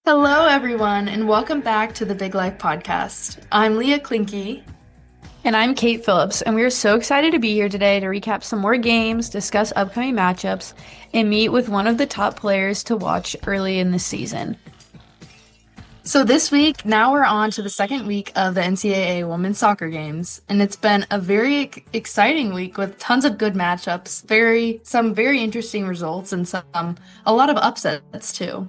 Hello, everyone, and welcome back to the Big Life Podcast. I'm Leah Klinke. And I'm Kate Phillips, and we are so excited to be here today to recap some more games, discuss upcoming matchups, and meet with one of the top players to watch early in the season. So, this week, now we're on to the second week of the NCAA women's soccer games, and it's been a very exciting week with tons of good matchups, some very interesting results, and a lot of upsets too.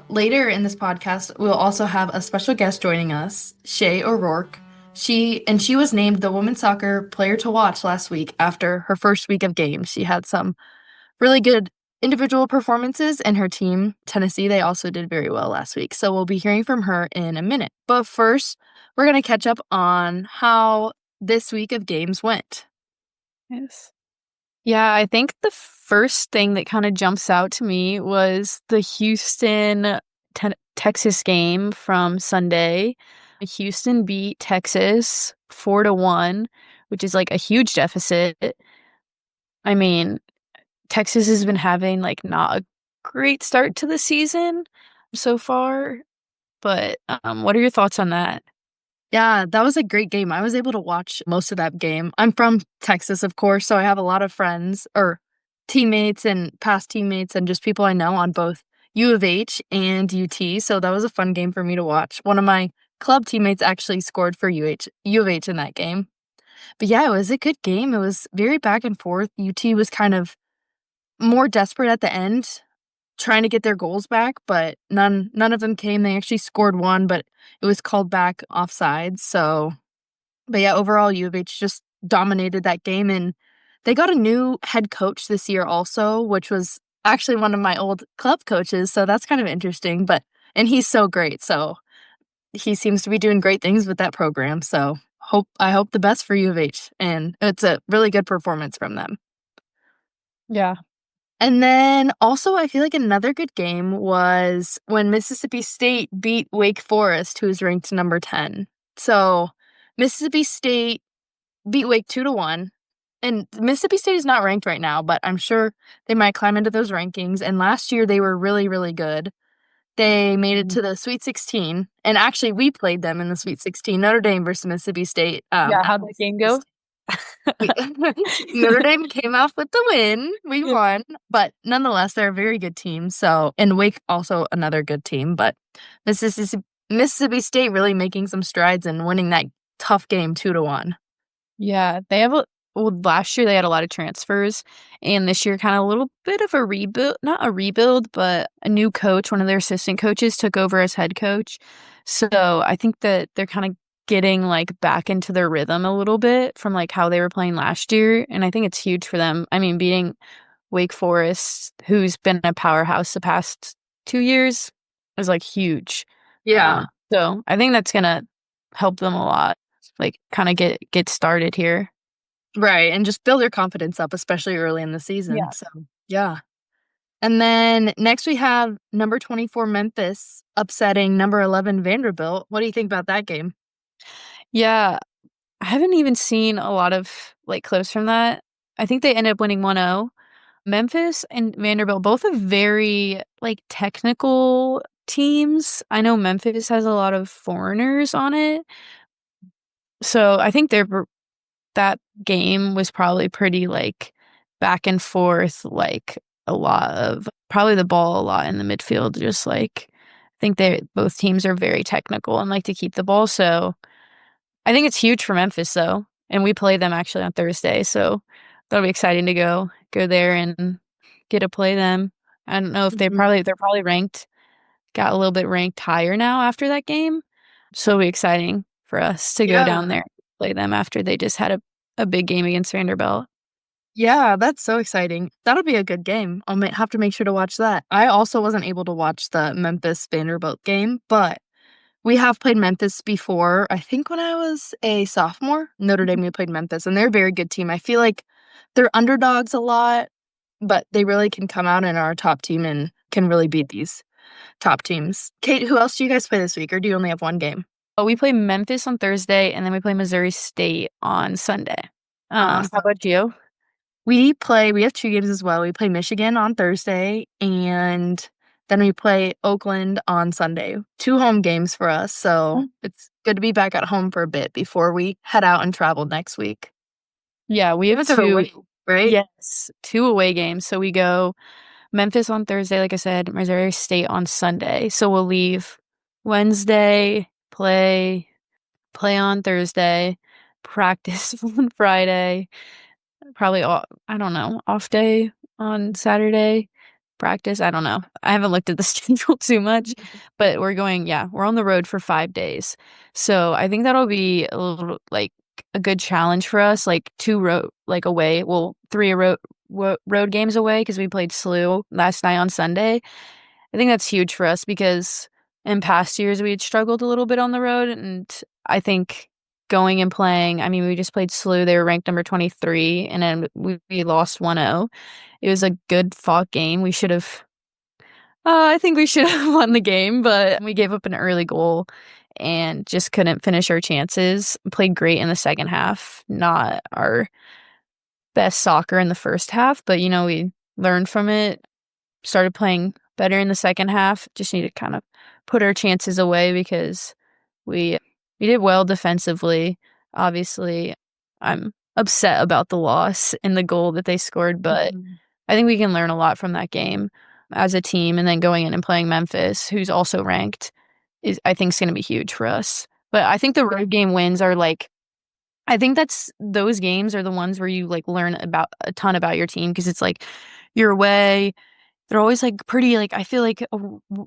Later in this podcast, we'll also have a special guest joining us, Shea O'Rourke. She was named the women's soccer player to watch last week after her first week of games. She had some really good individual performances, and her team, Tennessee, they also did very well last week. So we'll be hearing from her in a minute. But first, we're going to catch up on how this week of games went. Yes. Yeah, I think the first thing that kind of jumps out to me was the Houston Texas game from Sunday. Houston beat Texas 4-1, which is like a huge deficit. I mean, Texas has been having like not a great start to the season so far, but what are your thoughts on that? Yeah, that was a great game. I was able to watch most of that game. I'm from Texas, of course, so I have a lot of friends or teammates and past teammates and just people I know on both U of H and UT. So that was a fun game for me to watch. One of my club teammates actually scored for U of H in that game. But yeah, it was a good game. It was very back and forth. UT was kind of more desperate at the end, trying to get their goals back, but none of them came. They actually scored one, but it was called back offside. So, but yeah, overall, U of H just dominated that game, and they got a new head coach this year also, which was actually one of my old club coaches. So that's kind of interesting. And he's so great. So he seems to be doing great things with that program. So I hope the best for U of H, and it's a really good performance from them. Yeah. And then also, I feel like another good game was when Mississippi State beat Wake Forest, who's ranked number 10. So Mississippi State beat Wake 2-1. And Mississippi State is not ranked right now, but I'm sure they might climb into those rankings. And last year they were really, really good. They made it to the Sweet 16. And actually, we played them in the Sweet 16, Notre Dame versus Mississippi State. Yeah, how'd the game go? We Notre Dame came off with the win. We Yeah. won, but nonetheless, they're a very good team. So, and Wake also another good team, but Mississippi State really making some strides and winning that tough game 2-1. Yeah, they have well, last year they had a lot of transfers, and this year kind of a little bit of a rebuild, not a rebuild, but a new coach, one of their assistant coaches took over as head coach. So I think that they're kind of getting like back into their rhythm a little bit from like how they were playing last year, and I think it's huge for them. I mean, beating Wake Forest, who's been a powerhouse the past 2 years, is like huge. Yeah. So I think that's gonna help them a lot, like kind of get started here. Right. And just build your confidence up, especially early in the season. Yeah. So, yeah. And then next we have number 24 Memphis upsetting number 11 Vanderbilt. What do you think about that game? Yeah, I haven't even seen a lot of like clips from that. I think they ended up winning 1-0. Memphis and Vanderbilt, both are very like technical teams. I know Memphis has a lot of foreigners on it. So I think that game was probably pretty like back and forth, like a lot of probably the ball a lot in the midfield. Just like I think they both teams are very technical and like to keep the ball. So I think it's huge for Memphis though, and we play them actually on Thursday, so that'll be exciting to go there and get to play them. I don't know if Mhm. they're probably ranked, got a little bit ranked higher now after that game, so it'll be exciting for us to go down Yeah. there and play them after they just had a big game against Vanderbilt. Yeah, that's so exciting. That'll be a good game. Have to make sure to watch that. I also wasn't able to watch the Memphis Vanderbilt game, but we have played Memphis before. I think when I was a sophomore, Notre Dame, we played Memphis, and they're a very good team. I feel like they're underdogs a lot, but they really can come out and are a top team and can really beat these top teams. Kate, who else do you guys play this week, or do you only have one game? Oh, we play Memphis on Thursday, and then we play Missouri State on Sunday. How Awesome. about you? We have two games as well. We play Michigan on Thursday and Then we play Oakland on Sunday. 2 home games for us, so it's good to be back at home for a bit before we head out and travel next week. Yeah, we You have guys are 2. away, right? Yes, 2 away games. So we go Memphis on Thursday, like I said, Missouri State on Sunday. So we'll leave Wednesday, play on Thursday, practice on Friday, probably I don't know, off day on Saturday, practice. I don't know. I haven't looked at the schedule too much, but we're on the road for 5 days. So I think that'll be a little like a good challenge for us, like two road like away, well, three road games away because we played SLU last night on Sunday. I think that's huge for us because in past years we had struggled a little bit on the road, and I think going and playing, I mean, we just played SLU. They were ranked number 23, and then we lost 1-0. It was a good fought game. I think we should have won the game, but we gave up an early goal and just couldn't finish our chances. Played great in the second half. Not our best soccer in the first half, but we learned from it, started playing better in the second half. Just need to kind of put our chances away because we we did well defensively. Obviously, I'm upset about the loss and the goal that they scored, but Mhm. I think we can learn a lot from that game as a team, and then going in and playing Memphis, who's also ranked, is I think is going to be huge for us. But I think the road game wins are like I think that's those games are the ones where you like learn about a ton about your team because it's like you're away, they're always, like, pretty, like I feel like,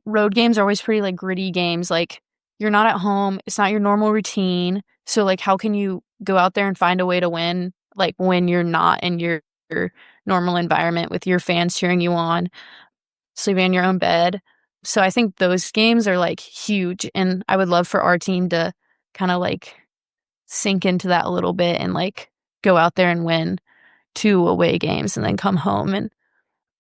road games are always pretty, like, gritty games, like, you're not at home, it's not your normal routine, so, like, how can you go out there and find a way to win, like, when you're not in your normal environment with your fans cheering you on, sleeping in your own bed? So I think those games are, like, huge, and I would love for our team to kinda, like, sink into that a little bit and, like, go out there and win 2 away games and then come home. And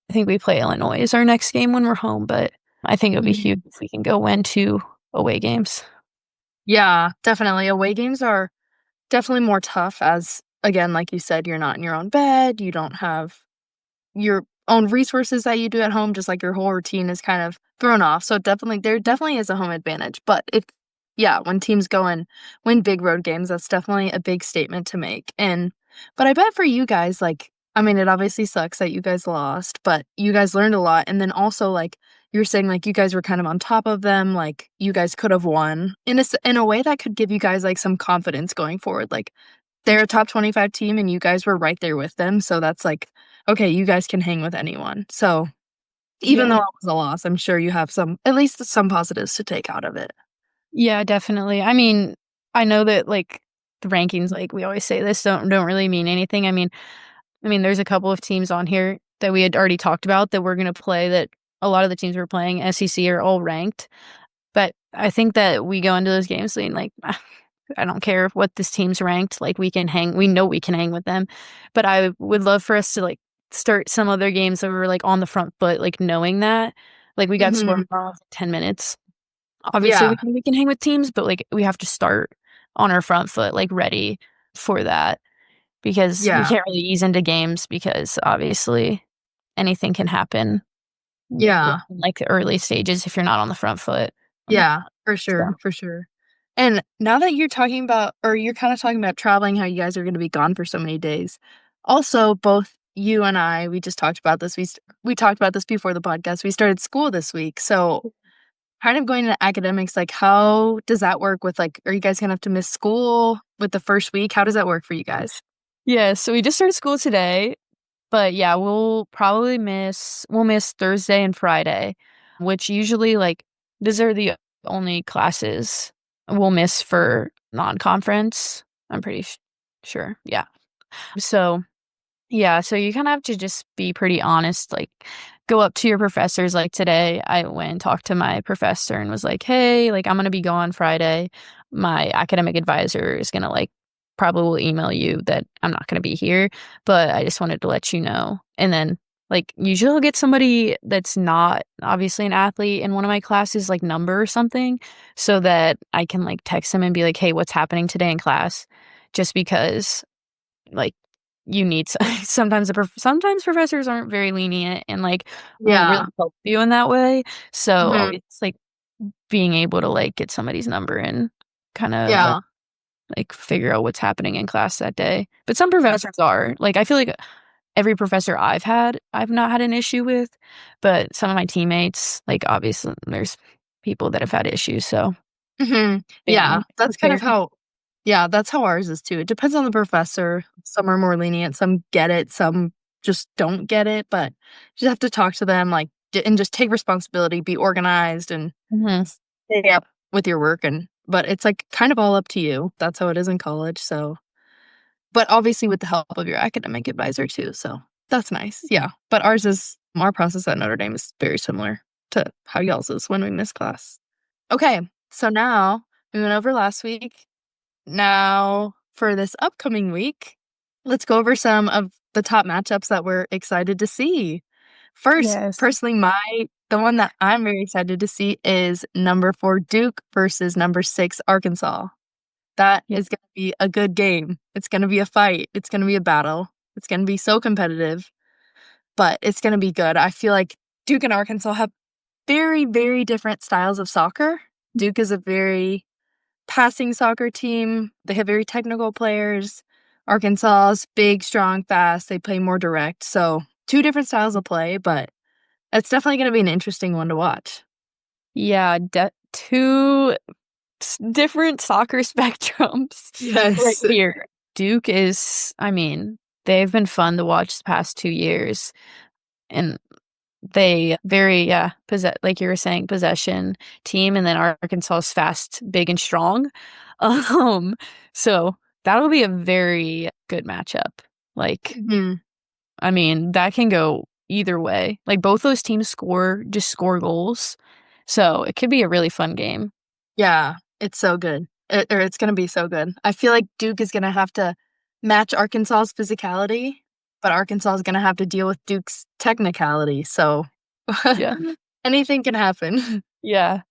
I think we play Illinois as our next game when we're home, but I think it'll be Mhm. huge if we can go win 2 away games. Yeah, definitely. Away games are definitely more tough as, again, like you said, you're not in your own bed, you don't have your own resources that you do at home, just like your whole routine is kind of thrown off. So there definitely is a home advantage. But if yeah, when teams go and win big road games, that's definitely a big statement to make. But I bet for you guys, like, I mean, it obviously sucks that you guys lost, but you guys learned a lot. And then also, like, you're saying, like, you guys were kind of on top of them, like, you guys could have won in a way that could give you guys like some confidence going forward. Like, they're a top 25 team and you guys were right there with them, so that's like, okay, you guys can hang with anyone. So, even though Yeah. it was a loss, I'm sure you have some at least some positives to take out of it. Yeah, definitely. I mean, I know that, like, the rankings, like, we always say this, don't really mean anything. I mean, there's a couple of teams on here that we had already talked about that we're gonna play that a lot of the teams we're playing, SEC, are all ranked, but I think that we go into those games saying, like, I don't care what this team's ranked, like, we know we can hang with them, but I would love for us to, like, start some other games that we're, like, on the front foot, like, knowing that. Like, we got scored Mhm. on 10 minutes. Obviously, Yeah. we can hang with teams, but, like, we have to start on our front foot, like, ready for that because we Yeah. can't really ease into games because, obviously, anything can happen, Yeah. in, like, the early stages if you're not on the front foot. Um, Yeah. For so sure, for sure. And now that you're talking about or you're kinda talking about traveling, how you guys are gonna be gone for so many days. Also, both you and I, we just talked about this, we talked about this before the podcast, we started school this week, so kind of going into academics, like, how does that work with, like are you guys gonna have to miss school with the first week? How does that work for you guys? yeah, so we just started school today. But yeah, we'll miss Thursday and Friday, which usually, like, these are the only classes we'll miss for non-conference. I'm pretty sure, yeah. So yeah, so you kinda have to just be pretty honest, like, go up to your professors, like, today, I went and talked to my professor and was like, "Hey, like, I'm gonna be gone Friday. My academic advisor is gonna, like probably will email you that I'm not gonna be here, but I just wanted to let you know." And then, like, usually I'll get somebody that's not obviously an athlete in one of my classes, like, number or something, so that I can, like, text them and be like, "Hey, what's happening today in class?" Just because, like, you need sometimes sometimes professors aren't very lenient and like won't really Yeah. help you in that way. So Mhm. always like being able to like get somebody's number and kind of Yeah. like figure out what's happening in class that day. But some professors are like I feel like every professor I've not had an issue with, but some of my teammates, like obviously there's people that have had issues. So Mhm. Yeah, being that's kind of prepared. how yeah, that's how ours is too. It depends on the professor. Some are more lenient, some get it, some just don't get it, but you just have to talk to them, like, and just take responsibility, be organized, and Mhm. stay up with your work, and but it's, like, kind of all up to you. That's how it is in college, so but obviously with the help of your academic advisor too, so that's nice, yeah. But ours is our process at Notre Dame is very similar to how y'all's is when we miss class. Okay, so now we went over last week. Now for this upcoming week, let's go over some of the top matchups that we're excited to see. First, Yes. personally, the one that I'm very excited to see is number 4 Duke versus number 6 Arkansas. That Yeah. is gonna be a good game. It's gonna be a fight. It's gonna be a battle. It's gonna be so competitive, but it's gonna be good. I feel like Duke and Arkansas have very, very different styles of soccer. Duke is a very passing soccer team. They have very technical players. Arkansas is big, strong, fast. They play more direct. So, 2 different styles of play, but it's definitely gonna be an interesting one to watch. Yeah, two different soccer spectrums right Yes. here. Duke is, I mean, they've been fun to watch the past 2 years, and they very, yeah, like you were saying, possession team, and then Arkansas is fast, big, and strong. Um, so that'll be a very good matchup. Like, Mhm. I mean, that can go either way. Like, both those teams score goals, so it could be a really fun game. Yeah, it's so good. Or it's gonna be so good. I feel like Duke is gonna have to match Arkansas's physicality, but Arkansas is gonna have to deal with Duke's technicality, so Yeah. anything can happen. Yeah.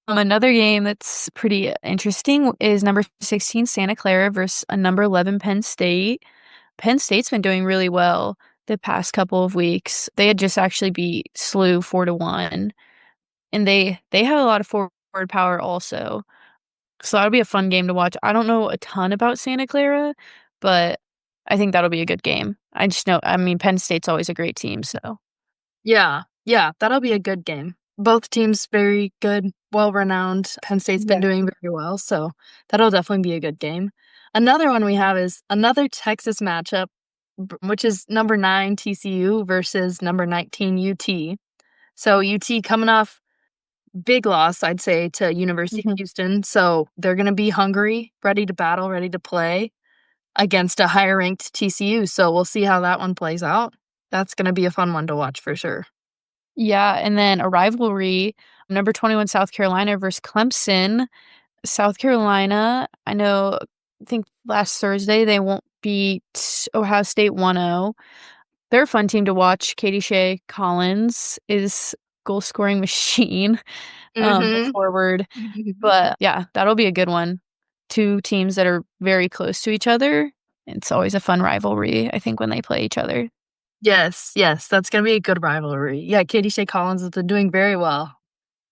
Another game that's pretty interesting is number 16 Santa Clara versus a number 11 Penn State. Penn State's been doing really well the past couple of weeks. They had just actually beat SLU 4-1, and they have a lot of forward power also. So that'll be a fun game to watch. I don't know a ton about Santa Clara, but I think that'll be a good game. I just know, I mean, Penn State's always a great team, so Yeah, yeah, that'll be a good game. Both teams very good, well-renowned. Penn State's been yeah. doing very well, so that'll definitely be a good game. Another one we have is another Texas matchup, which is number 9 TCU versus number 19 UT. So UT coming off big loss, I'd say, to University of Mhm. Houston, so they're gonna be hungry, ready to battle, ready to play against a higher ranked TCU, so we'll see how that one plays out. That's gonna be a fun one to watch for sure. Yeah, and then a rivalry, number 21 South Carolina versus Clemson. South Carolina, I think last Thursday they won't beat Ohio State 1-0. They're a fun team to watch. Katie Shea Collins is goal scoring machine, the Mhm. forward. But yeah, that'll be a good one. Two teams that are very close to each other. It's always a fun rivalry, I think, when they play each other. Yes, yes, that's gonna be a good rivalry. Yeah, Katie Shea Collins has been doing very well.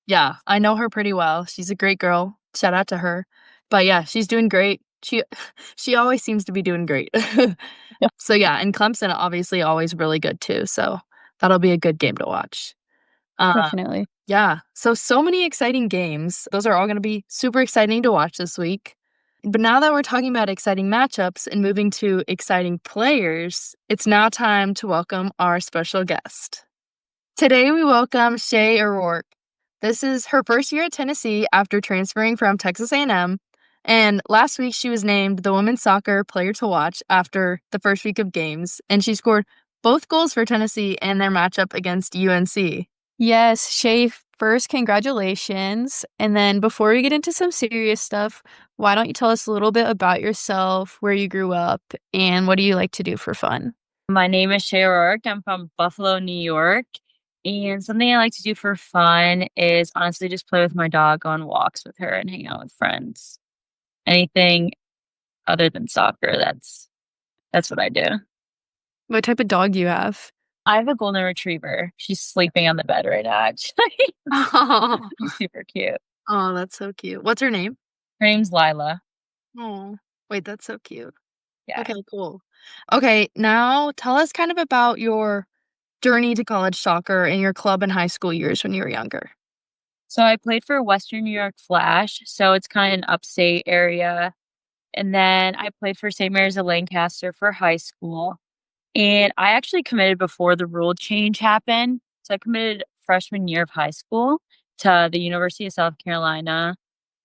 Yeah, I know her pretty well. She's a great girl. Shout out to her. But yeah, she's doing great. She she always seems to be doing great. Yeah, So yeah, and Clemson obviously always really good too. So that'll be a good game to watch. Uh, definitely. yeah, so many exciting games. Those are all going to be super exciting to watch this week. But now that we're talking about exciting matchups and moving to exciting players, it's now time to welcome our special guest. Today we welcome Shea O'Rourke. This is her first year at Tennessee after transferring from Texas A&M, and last week she was named the women's soccer player to watch after the first week of games, and she scored both goals for Tennessee in their matchup against UNC. Yes, Shay, first, congratulations. And then before we get into some serious stuff, why don't you tell us a little bit about yourself, where you grew up, and what do you like to do for fun? My name is Shea O'Rourke. I'm from Buffalo, New York. And something I like to do for fun is honestly just play with my dog, go on walks with her, and hang out with friends. Anything other than soccer, that's what I do. What type of dog do you have? I have a golden retriever. She's sleeping on the bed right now, actually. Oh, She's super cute. oh, that's so cute. What's her name? Her name's Lila. Oh, wait, that's so cute. Yeah. Okay, cool. Okay, now tell us kind of about your journey to college soccer in your club and high school years when you were younger. So I played for Western New York Flash, so it's kind of an upstate area. And then I played for St. Mary's of Lancaster for high school. And I actually committed before the rule change happened. So I committed freshman year of high school to the University of South Carolina.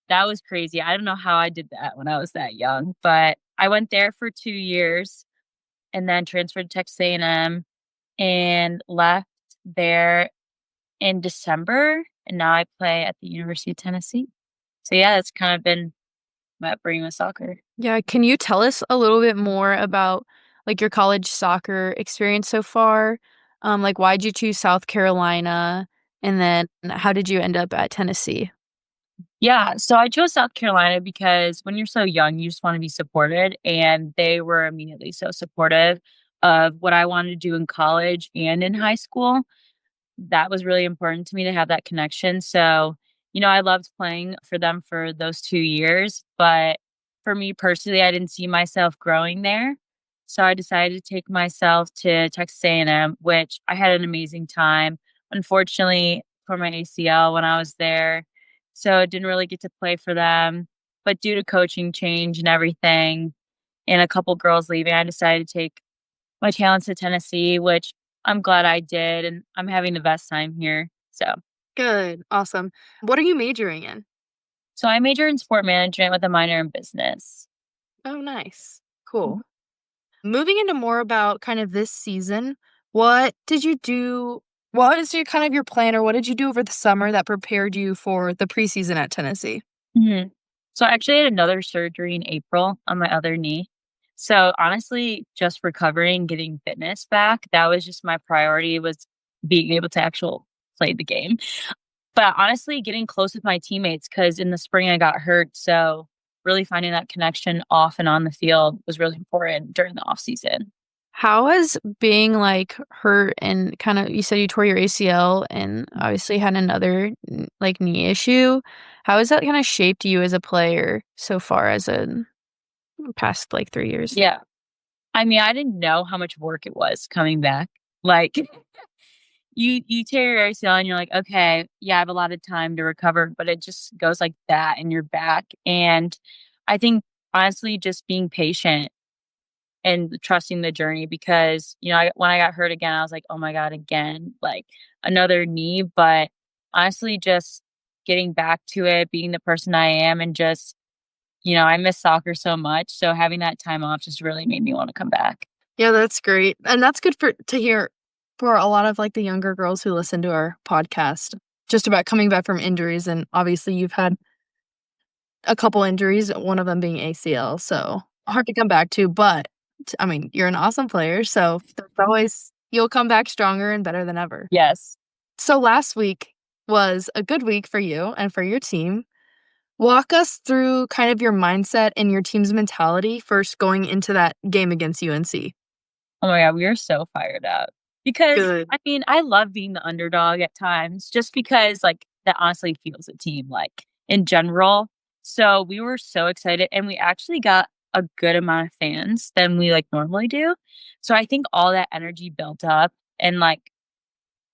That was crazy. I don't know how I did that when I was that young, but I went there for 2 years and then transferred to Texas A&M and left there in December, and now I play at the University of Tennessee. So, yeah, that's kind of been my upbringing with soccer. Yeah, can you tell us a little bit more about like your college soccer experience so far? Like why'd you choose South Carolina? And then how did you end up at Tennessee? Yeah, so I chose South Carolina because when you're so young, you just wanna be supported, and they were immediately so supportive of what I wanted to do in college and in high school. That was really important to me to have that connection. So, I loved playing for them for those 2 years, but for me personally, I didn't see myself growing there. So I decided to take myself to Texas A&M, which I had an amazing time. Unfortunately, for my ACL when I was there, so didn't really get to play for them. But due to coaching change and everything, and a couple girls leaving, I decided to take my talents to Tennessee, which I'm glad I did, and I'm having the best time here. Good, awesome. What are you majoring in? So I major in sport management with a minor in business. Oh, nice. Mhm. Cool. Moving into more about kind of this season, what did you do? What is your kind of your plan, or what did you do over the summer that prepared you for the preseason at Tennessee? Mhm. So I actually had another surgery in April on my other knee. So honestly, just recovering, getting fitness back, that was just my priority was being able to actual play the game. But honestly, getting close with my teammates because in the spring I got hurt, so really finding that connection off and on the field was really important during the off season. How has being like hurt and kind of you said you tore your ACL and obviously had another like knee issue. How has that kind of shaped you as a player so far as a past like 3 years? Yeah. I mean, I didn't know how much work it was coming back. Like you tear your ACL and you're like, okay, yeah, I have a lot of time to recover, but it just goes like that and you're back. And I think honestly, just being patient and trusting the journey because, when I got hurt again, I was like, "Oh my god, again, like, another knee," but honestly, just getting back to it, being the person I am, and just, I miss soccer so much, so having that time off just really made me wanna come back. Yeah, that's great, and that's good for to hear for a lot of, like, the younger girls who listen to our podcast, just about coming back from injuries, and obviously you've had a couple injuries, one of them being ACL, so hard to come back to, but, I mean, you're an awesome player, so there's always you'll come back stronger and better than ever. Yes. So last week was a good week for you and for your team. Walk us through kind of your mindset and your team's mentality first going into that game against UNC. Oh my god, we are so fired up. Because, Good. I mean, I love being the underdog at times just because, like, that honestly feels a team, like, in general. So, we were so excited, and we actually got a good amount of fans than we, like, normally do. So, I think all that energy built up and, like,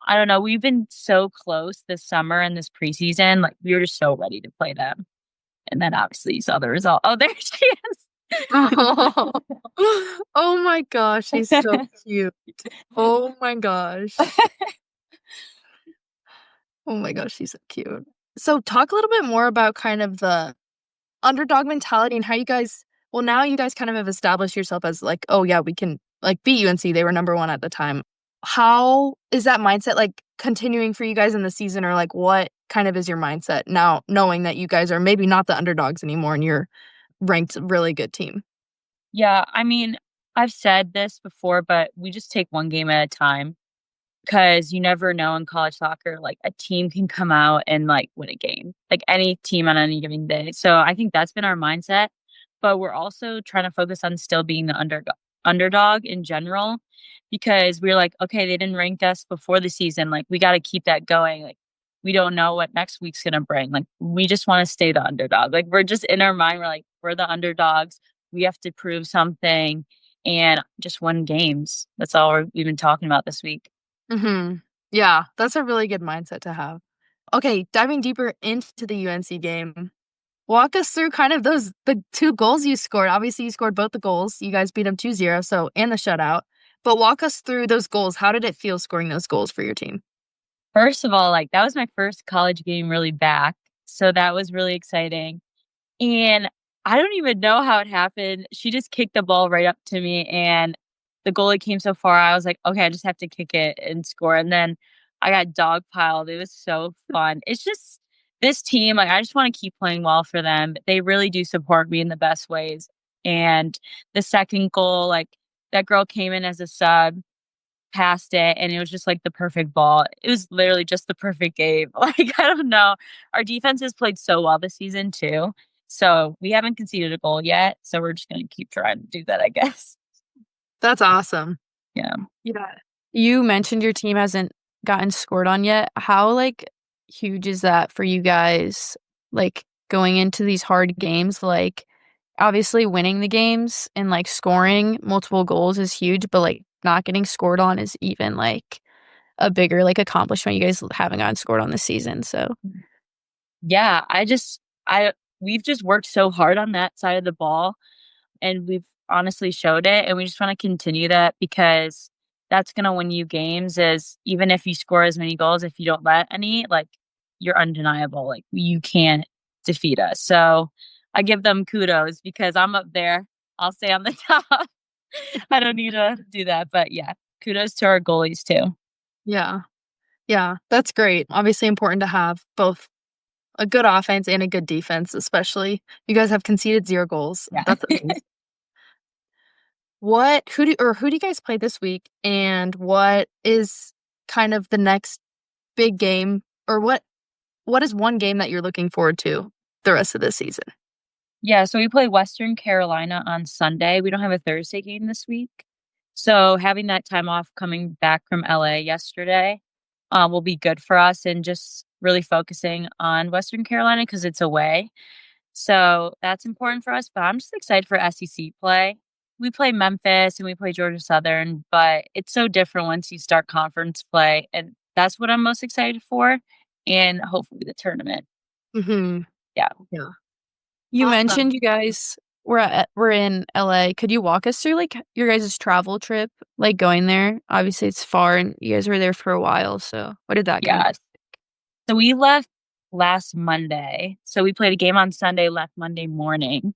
I don't know, we've been so close this summer and this preseason, like, we were just so ready to play them. And then obviously you saw the result. Oh, there she is. Oh. Oh my gosh, he's so cute. Oh my gosh. Oh my gosh, she's so cute. So talk a little bit more about kind of the underdog mentality and how you guys well, now you guys kind of have established yourself as like, "Oh, yeah, we can, like, beat UNC." They were number 1 at the time. How is that mindset, like, continuing for you guys in the season, or, like, what kind of is your mindset now knowing that you guys are maybe not the underdogs anymore and you're ranked really good team? Yeah, I mean, I've said this before, but we just take one game at a time. 'Cause you never know in college soccer, like, a team can come out and, like, win a game, like, any team on any given day. So, I think that's been our mindset, but we're also trying to focus on still being the underdog in general because we were like, okay, they didn't rank us before the season. Like, we got to keep that going. Like, we don't know what next week's going to bring. Like, we just want to stay the underdog. Like, we're just in our mind, we're like, we're the underdogs. We have to prove something and just win games. That's all we've been talking about this week. Mhm. Yeah, that's a really good mindset to have. Okay, diving deeper into the UNC game, walk us through kind of the 2 goals you scored. Obviously, you scored both the goals. You guys beat them 2-0, so and the shutout. But walk us through those goals. How did it feel scoring those goals for your team? First of all, like, that was my first college game really back. So that was really exciting. And I don't even know how it happened. She just kicked the ball right up to me, and the goalie came so far. I was like, okay, I just have to kick it and score. And then I got dogpiled. It was so fun. It's just this team, like, I just want to keep playing well for them. They really do support me in the best ways. And the second goal, like, that girl came in as a sub, passed it, and it was just like the perfect ball. It was literally just the perfect game. Like, I don't know. Our defense has played so well this season too. So we haven't conceded a goal yet. So we're just gonna keep trying to do that, I guess. That's awesome. Yeah. Yeah. You mentioned your team hasn't gotten scored on yet. How, like, huge is that for you guys, like, going into these hard games? Like, obviously winning the games and, like, scoring multiple goals is huge, but, like, not getting scored on is even, like, a bigger, like, accomplishment. You guys haven't gotten scored on this season, so Yeah. I we've just worked so hard on that side of the ball, and we've honestly showed it, and we just want to continue that because that's gonna win you games is even if you score as many goals, if you don't let any, like, you're undeniable. Like, you can't defeat us. So I give them kudos because I'm up there. I'll stay on the top. I don't need to do that. But yeah, kudos to our goalies too. Yeah. Yeah, that's great. Obviously important to have both a good offense and a good defense, especially. You guys have conceded 0 goals. Yeah. That's amazing. Who do you guys play this week, and what is kind of the next big game, or what is one game that you're looking forward to the rest of this season? Yeah, so we play Western Carolina on Sunday. We don't have a Thursday game this week. So having that time off coming back from LA yesterday will be good for us and just really focusing on Western Carolina because it's away. So that's important for us. But I'm just excited for SEC play. We play Memphis and we play Georgia Southern, but it's so different once you start conference play. And that's what I'm most excited for. And hopefully the tournament. Mhm. Yeah. Yeah. you Awesome. mentioned you guys were in LA. Could you walk us through, like, your guys' travel trip, like, going there? Obviously, it's far, and you guys were there for a while, so what did that kind of Yeah. So we left last Monday. So we played a game on Sunday, left Monday morning.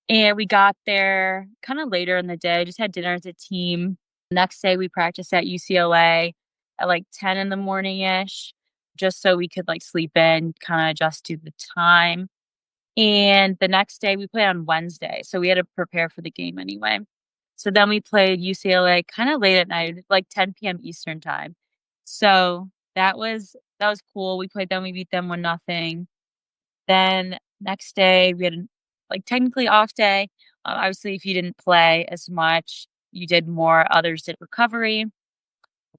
And we got there kind of later in the day, just had dinner as a team. Next day we practiced at UCLA at like 10 in the morning ish, just so we could like sleep in, kind of adjust to the time. And the next day we played on Wednesday. So we had to prepare for the game anyway. So then we played UCLA kind of late at night, like 10 p.m. Eastern time. So that was cool. We played them, we beat them 1-0. Then next day we had like technically off day. Obviously, if you didn't play as much, you did more. Others did recovery.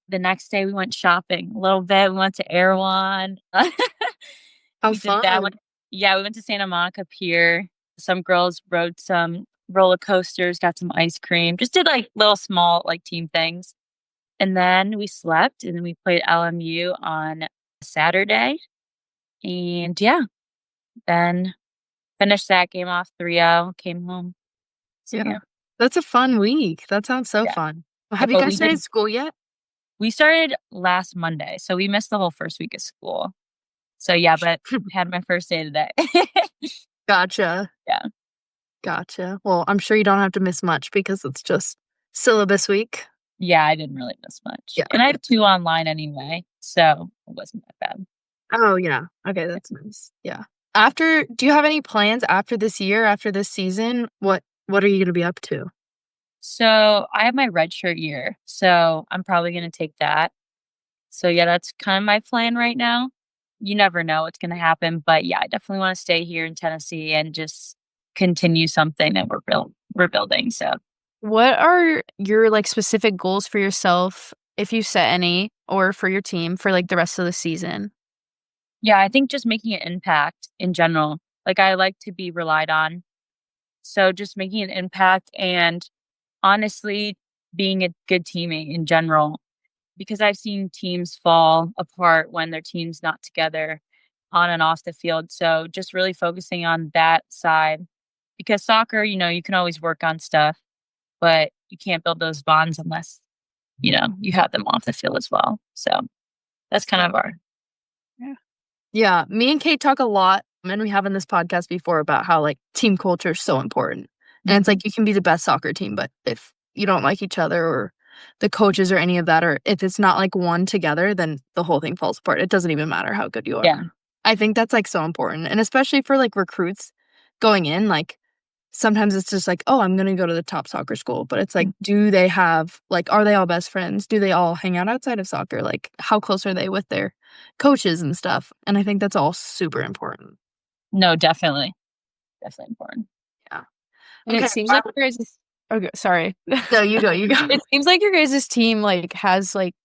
The next day we went shopping a little bit. We went to Erewhon. How We did that one. fun. Yeah, we went to Santa Monica Pier. Some girls rode some roller coasters, got some ice cream, just did like little small like team things. And then we slept and then we played LMU on Saturday. And yeah, then finished that game off 3-0, came home. So Yeah. yeah. That's a fun week. That sounds so Yeah. fun. Yeah, Have you but guys started school yet? we started last Monday, so we missed the whole first week of school. So yeah, but had my first day today. Gotcha. Yeah. Gotcha. Well, I'm sure you don't have to miss much because it's just syllabus week. Yeah, I didn't really miss much. Yeah. And I have 2 online anyway, so it wasn't that bad. Oh, yeah. Okay, that's nice. Yeah. Do you have any plans after this year, after this season? What are you gonna be up to? So I have my redshirt year, so I'm probably gonna take that. So yeah, that's kind of my plan right now. You never know what's gonna happen, but yeah, I definitely want to stay here in Tennessee and just continue something that we're building. So What are your, like, specific goals for yourself, if you set any, or for your team for, like, the rest of the season? Yeah, I think just making an impact in general. Like, I like to be relied on. So just making an impact and honestly being a good teammate in general, because I've seen teams fall apart when their team's not together on and off the field. So just really focusing on that side because soccer, you can always work on stuff, but you can't build those bonds unless, you have them off the field as well. So that's kind of our Yeah. Yeah, me and Kate talk a lot, and we have in this podcast before about how, like, team culture is so important. And it's like you can be the best soccer team, but if you don't like each other or the coaches or any of that, or if it's not, like, one together, then the whole thing falls apart. It doesn't even matter how good you are. yeah. I think that's, like, so important, and especially for, like, recruits going in, like, sometimes it's just like, "Oh, I'm gonna go to the top soccer school," but it's like, do they have like, are they all best friends? Do they all hang out outside of soccer? Like, how close are they with their coaches and stuff? And I think that's all super important. No, definitely. Definitely important. Yeah. And it Okay, seems wow. like your guys' okay, sorry. No, you go, you go. It seems like your guys' team, like, has, like,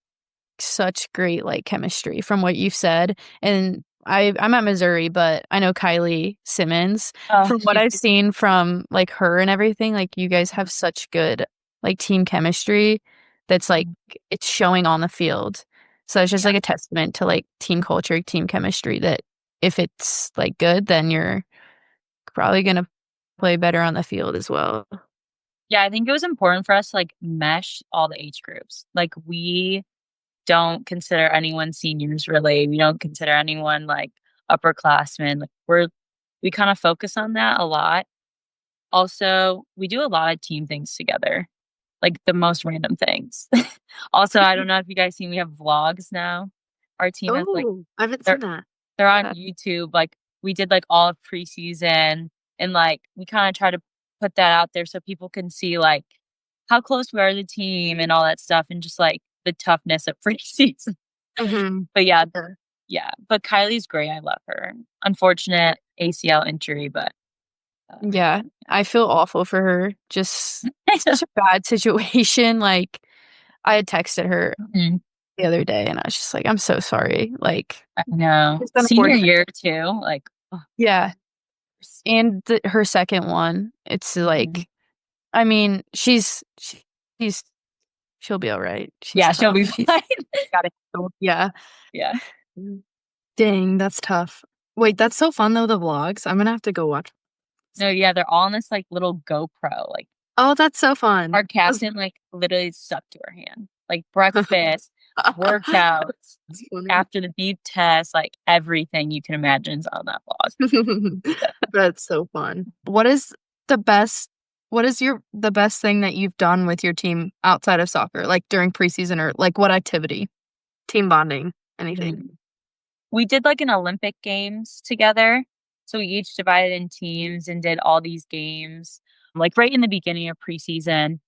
such great, like, chemistry from what you've said, and I'm at Missouri, but I know Kylie Simmons. Oh, From what I've seen from, like, her and everything, like, you guys have such good, like, team chemistry that's, like, it's showing on the field. So it's just, like, a testament to, like, team culture, team chemistry that if it's, like, good, then you're probably gonna play better on the field as well. yeah, I think it was important for us to like mesh all the age groups. Like we don't consider anyone seniors really. We don't consider anyone like upperclassmen. Like we kind of focus on that a lot. Also, we do a lot of team things together, like the most random things. Also, I don't know if you guys seen we have vlogs now. Our team has like Oh, I haven't they're seen that. they're on Uh, YouTube. Like we did like all of preseason and like we kind of try to put that out there so people can see like how close we are to the team and all that stuff and just like the toughness of preseason. Mhm. But yeah, Yeah. yeah. But Kylie's great. I love her. Unfortunate ACL injury, but yeah, I feel awful for her. Just such a bad situation, like, I had texted her Mhm. the other day, and I was just like, "I'm so sorry." Like, I know. it's Senior unfortunate. year too. Like oh, Yeah, and her second one, it's mhm. like I mean, she's she'll be alright. She's Yeah, she'll tough. be She's fine. gotta handle yeah. Yeah. Mm. Dang, that's tough. Wait, that's so fun though, the vlogs. I'm gonna have to go watch. No, yeah, they're all on this like little GoPro. Like Oh, that's so fun. our captain like literally stuck to her hand. Like breakfast, workouts, That's funny. after the beep test, like everything you can imagine is on that vlog. That's so fun. The best what is the best thing that you've done with your team outside of soccer, like, during preseason or, like, what activity? Team bonding, anything? Mm. We did like an Olympic games together. So we each divided in teams and did all these games like right in the beginning of preseason.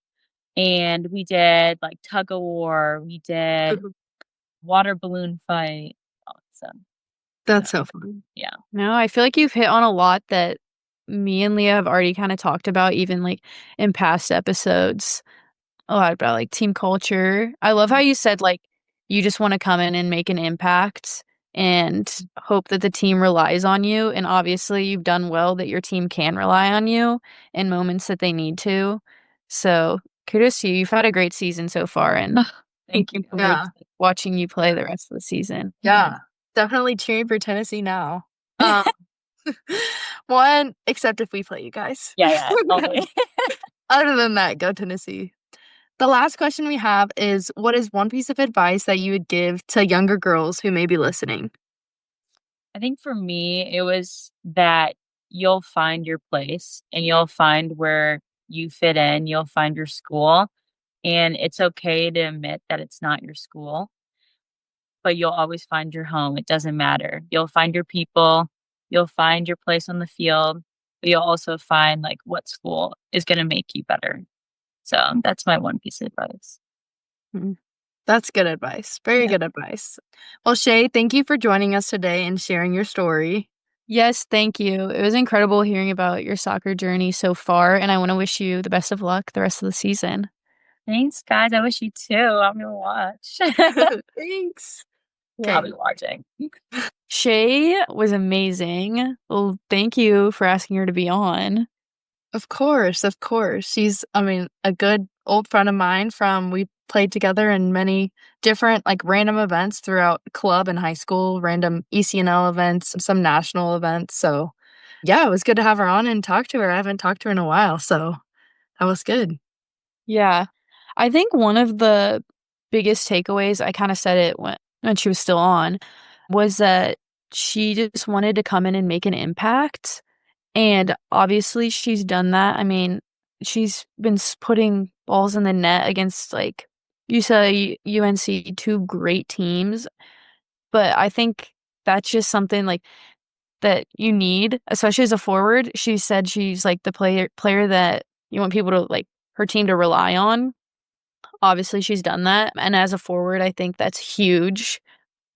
And we did like tug of war, we did Mhm. water balloon fight. Awesome. So That's so fun. yeah. No, I feel like you've hit on a lot that me and Leah have already kinda talked about even, like, in past episodes. A lot about, like, team culture. I love how you said, like, you just wanna come in and make an impact and hope that the team relies on you, and obviously, you've done well that your team can rely on you in moments that they need to. So, kudos to you. You've had a great season so far, and Thank you. looking forward Yeah. to watching you play the rest of the season. Yeah. Definitely cheering for Tennessee now. Um, one except if we play you guys. Yeah, yeah, totally. Other than that, go Tennessee. The last question we have is, what is one piece of advice that you would give to younger girls who may be listening? I think for me, it was that you'll find your place and you'll find where you fit in, you'll find your school, and it's okay to admit that it's not your school, but you'll always find your home. It doesn't matter. You'll find your people, you'll find your place on the field, but you'll also find like what school is going to make you better. So that's my one piece of advice. Mm, that's good advice. Very Yeah. good advice. Well, Shay, thank you for joining us today and sharing your story. Yes, thank you. It was incredible hearing about your soccer journey so far, and I want to wish you the best of luck the rest of the season. Thanks, guys. I wish you too. I'm gonna watch. Thanks. Yeah, I'll Okay. be watching. Shay was amazing. Well, thank you for asking her to be on. Of course, of course. She's, I mean, a good old friend of mine from we played together in many different like random events throughout club and high school, random ECNL events, some national events. So, yeah, it was good to have her on and talk to her. I haven't talked to her in a while, so that was good. Yeah. I think one of the biggest takeaways, I kind of said it when she was still on, was that she just wanted to come in and make an impact. And obviously she's done that. I mean, she's been putting balls in the net against like UCLA, UNC, two great teams. But I think that's just something like that you need, especially as a forward. She said she's like the player that you want people to like her team to rely on. Obviously, she's done that. And as a forward, I think that's huge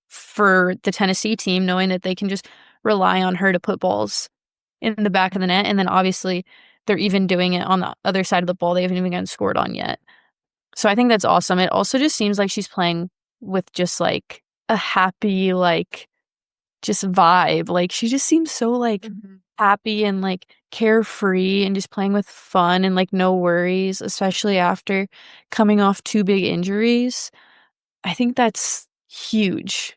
for the Tennessee team, knowing that they can just rely on her to put balls in the back of the net. And then obviously, they're even doing it on the other side of the ball. They haven't even gotten scored on yet. So I think that's awesome. It also just seems like she's playing with just like a happy, like, just vibe. Like, she just seems so like Mhm. happy and like carefree and just playing with fun and like no worries, especially after coming off two big injuries. I think that's huge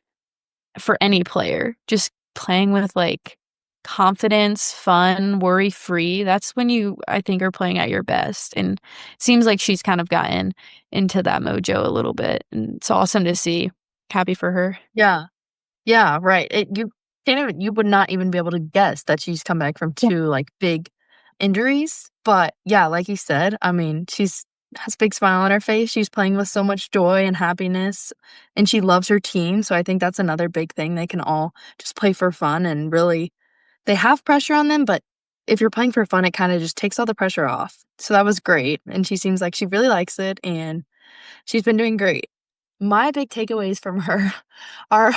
for any player. Just playing with like confidence, fun, worry free. That's when you, I think, are playing at your best. And it seems like she's kind of gotten into that mojo a little bit. And it's awesome to see. Happy for her. Yeah. Yeah, right. You can't even you would not even be able to guess that she's come back from Yeah. 2, like, big injuries, but, yeah, like you said, I mean, she's has a big smile on her face, she's playing with so much joy and happiness, and she loves her team, so I think that's another big thing, they can all just play for fun and really they have pressure on them, but if you're playing for fun, it kinda just takes all the pressure off, so that was great, and she seems like she really likes it, and she's been doing great. My big takeaways from her are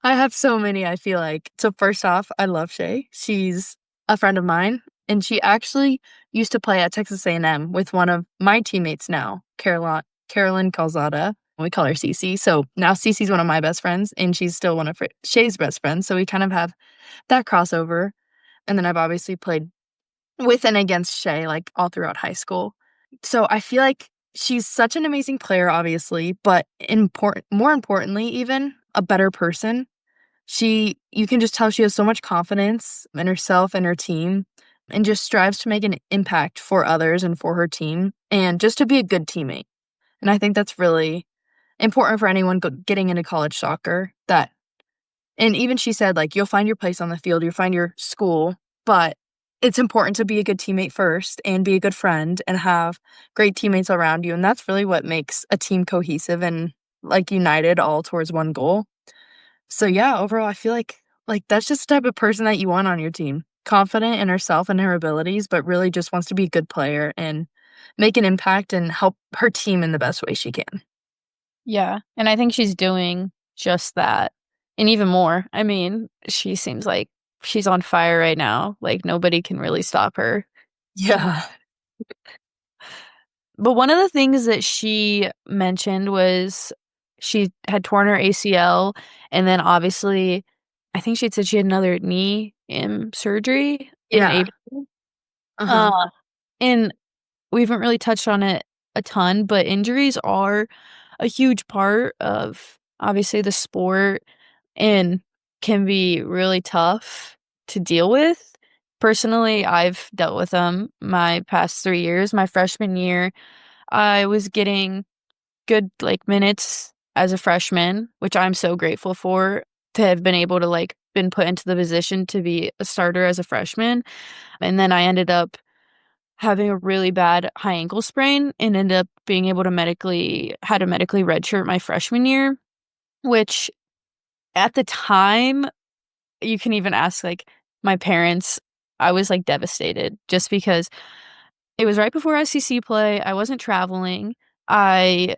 I have so many, I feel like. So first off, I love Shay. She's a friend of mine, and she actually used to play at Texas A&M with one of my teammates now, Carolyn Calzada. We call her Cece. So now Cece's one of my best friends, and she's still one of Shay's best friends. So we kind of have that crossover. And then I've obviously played with and against Shay, like, all throughout high school. So I feel like she's such an amazing player, obviously, but more importantly even, a better person. You can just tell she has so much confidence in herself and her team and just strives to make an impact for others and for her team and just to be a good teammate. And I think that's really important for anyone getting into college soccer that and even she said, like, "You'll find your place on the field, you'll find your school, but it's important to be a good teammate first and be a good friend and have great teammates around you," and that's really what makes a team cohesive and, like, united all towards one goal. So, yeah, overall, I feel like, that's just the type of person that you want on your team. Confident in herself and her abilities, but really just wants to be a good player and make an impact and help her team in the best way she can. Yeah. And I think she's doing just that and even more. I mean, she seems like she's on fire right now. Like nobody can really stop her. Yeah. But one of the things that she mentioned was she had torn her ACL and then obviously I think she said she had another knee surgery in Yeah. April. Uh-huh. Uh and we haven't really touched on it a ton, but injuries are a huge part of obviously the sport and can be really tough to deal with. Personally, I've dealt with them my past 3 years. My freshman year, I was getting good, like, minutes as a freshman, which I'm so grateful for to have been able to, like, been put into the position to be a starter as a freshman, and then I ended up having a really bad high ankle sprain and ended up being able to medically redshirt my freshman year, which at the time you can even ask, like, my parents. I was, like, devastated just because it was right before SEC play, I wasn't traveling, I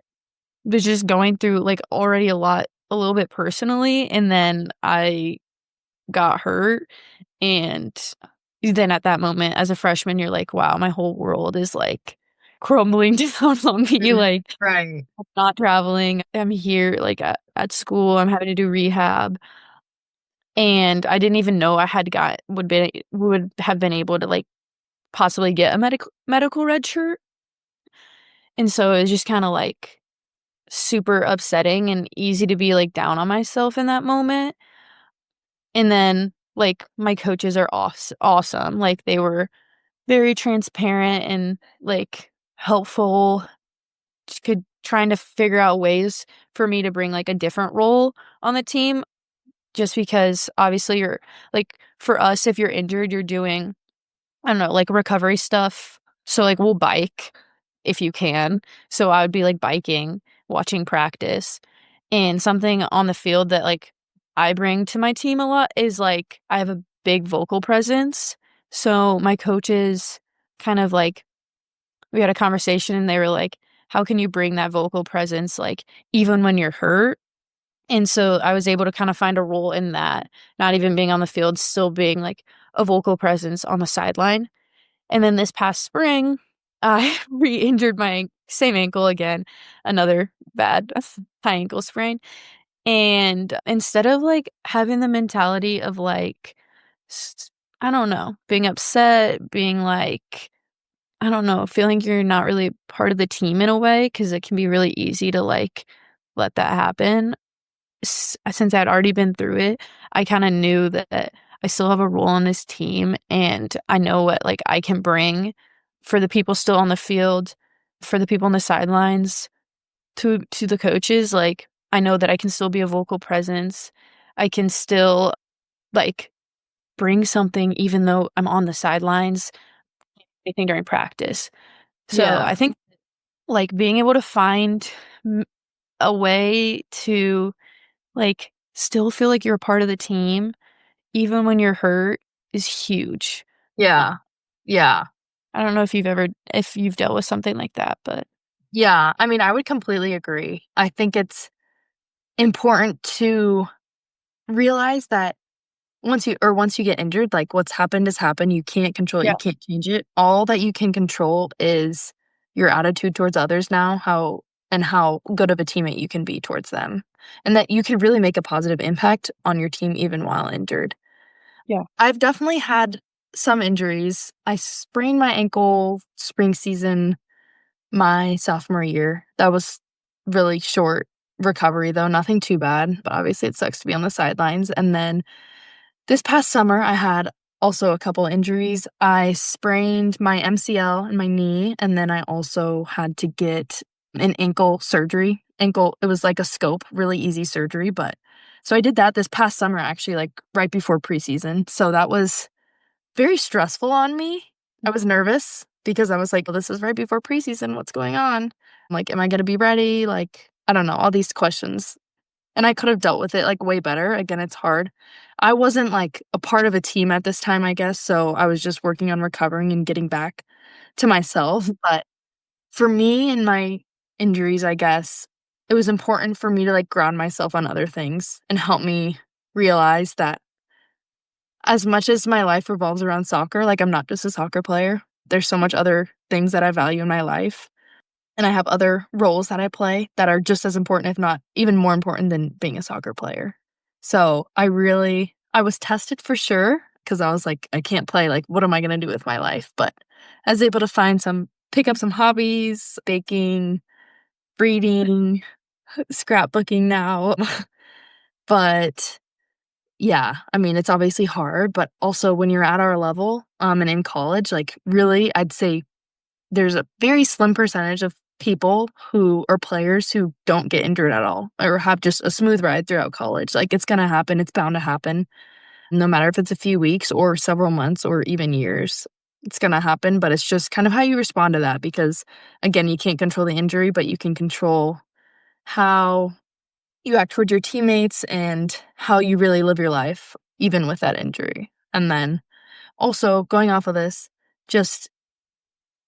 was just going through, like, already a little bit personally, and then I got hurt, and then at that moment, as a freshman, you're like, "Wow, my whole world is, like, crumbling down on me," Mhm. like, Right. I'm not traveling, I'm here, like, at school, I'm having to do rehab, and I didn't even know I had got would have been able to, like, possibly get a medical red shirt, and so it was just kinda, like, super upsetting and easy to be, like, down on myself in that moment, and then, like, my coaches are awesome, like, they were very transparent and, like, helpful, just could trying to figure out ways for me to bring, like, a different role on the team just because obviously you're like, for us, if you're injured, you're doing, I don't know, like, recovery stuff. So, like, we'll bike if you can. So I would be, like, biking, watching practice, and something on the field that, like, I bring to my team a lot is, like, I have a big vocal presence. So my coaches kind of, like, we had a conversation and they were like, "How can you bring that vocal presence, like, even when you're hurt?" And so I was able to kind of find a role in that, not even being on the field, still being, like, a vocal presence on the sideline. And then this past spring, I re-injured my same ankle again, another bad high ankle sprain. And instead of, like, having the mentality of, like, I don't know, being upset, being like, I don't know, feeling you're not really part of the team in a way, because it can be really easy to, like, let that happen. Since I'd already been through it, I kinda knew that I still have a role on this team, and I know what, like, I can bring for the people still on the field, for the people on the sidelines, to the coaches, like, I know that I can still be a vocal presence. I can still, like, bring something even though I'm on the sidelines, anything during practice. So, Yeah. I think, like, being able to find m a way to, like, still feel like you're a part of the team even when you're hurt is huge. Yeah. Yeah. I don't know if you've dealt with something like that, but Yeah. I mean, I would completely agree. I think it's important to realize that once you get injured, like, what's happened has happened, you can't control it, yeah, you can't change it. All that you can control is your attitude towards others now, how good of a teammate you can be towards them, and that you can really make a positive impact on your team even while injured. yeah, I've definitely had some injuries. I sprained my ankle spring season my sophomore year. That was really short recovery, though, nothing too bad, but obviously it sucks to be on the sidelines, and then this past summer, I had also a couple injuries. I sprained my MCL in my knee, and then I also had to get an ankle surgery. It was like a scope, really easy surgery, but so I did that this past summer, actually, like, right before preseason, so that was very stressful on me. I was nervous because I was like, "Well, this is right before preseason, what's going on?" Like, "Am I gonna be ready?" Like, I don't know, all these questions. And I could have dealt with it, like, way better. Again, it's hard. I wasn't, like, a part of a team at this time, I guess, so I was just working on recovering and getting back to myself, mhm, but for me and my injuries, I guess, it was important for me to, like, ground myself on other things and help me realize that as much as my life revolves around soccer, like, I'm not just a soccer player. There's so much other things that I value in my life. And I have other roles that I play that are just as important, if not even more important than being a soccer player. So, I was tested for sure because I was like, "I can't play, like, what am I gonna do with my life?" But I was able to pick up some hobbies, baking, reading, scrapbooking now. But, yeah, I mean, it's obviously hard, but also when you're at our level, and in college, like, really, I'd say there's a very slim percentage of people who or players who don't get injured at all or have just a smooth ride throughout college. Like, it's gonna happen, it's bound to happen, no matter if it's a few weeks or several months or even years. It's gonna happen, but it's just kind of how you respond to that because, again, you can't control the injury, but you can control how you act towards your teammates and how you really live your life even with that injury. And then also going off of this, just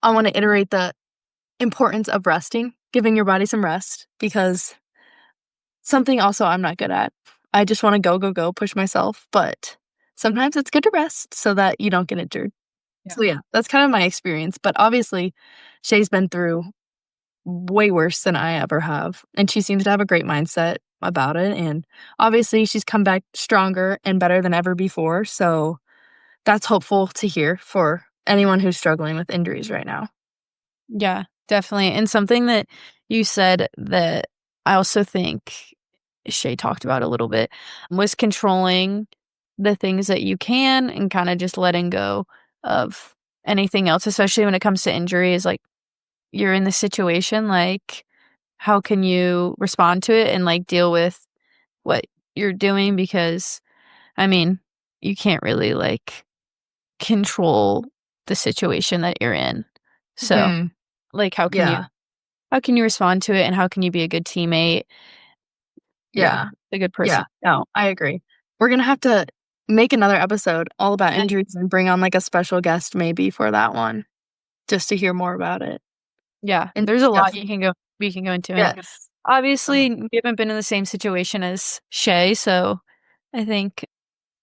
I wanna iterate the importance of resting, giving your body some rest because something also I'm not good at. I just wanna go, go, go, push myself, but sometimes it's good to rest so that you don't get injured. So, yeah, that's kind of my experience, but obviously, Shay's been through way worse than I ever have, and she seems to have a great mindset about it, and obviously, she's come back stronger and better than ever before, so that's hopeful to hear for anyone who's struggling with injuries right now. Yeah, definitely. And something that you said that I also think Shay talked about a little bit was controlling the things that you can and kind of just letting go of anything else, especially when it comes to injuries. Like, you're in the situation, like, how can you respond to it and like deal with what you're doing? Because, I mean, you can't really like control the situation that you're in. So, Mhm. like, Yeah. how can you respond to it, and how can you be a good teammate? Yeah, Yeah. a good Yeah. person. No, I agree. We're gonna have to make another episode all about injuries and bring on, like, a special guest maybe for that one, just to hear more about it Yeah, and there's a lot discuss. we can go into, and Yes. Uh, obviously, we haven't been in the same situation as Shay, so I think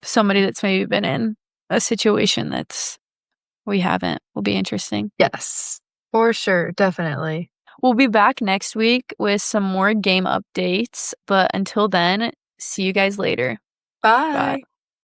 somebody that's maybe been in a situation that's we haven't will be interesting. yes. For sure, definitely. We'll be back next week with some more game updates, but until then, see you guys later. Bye. Bye.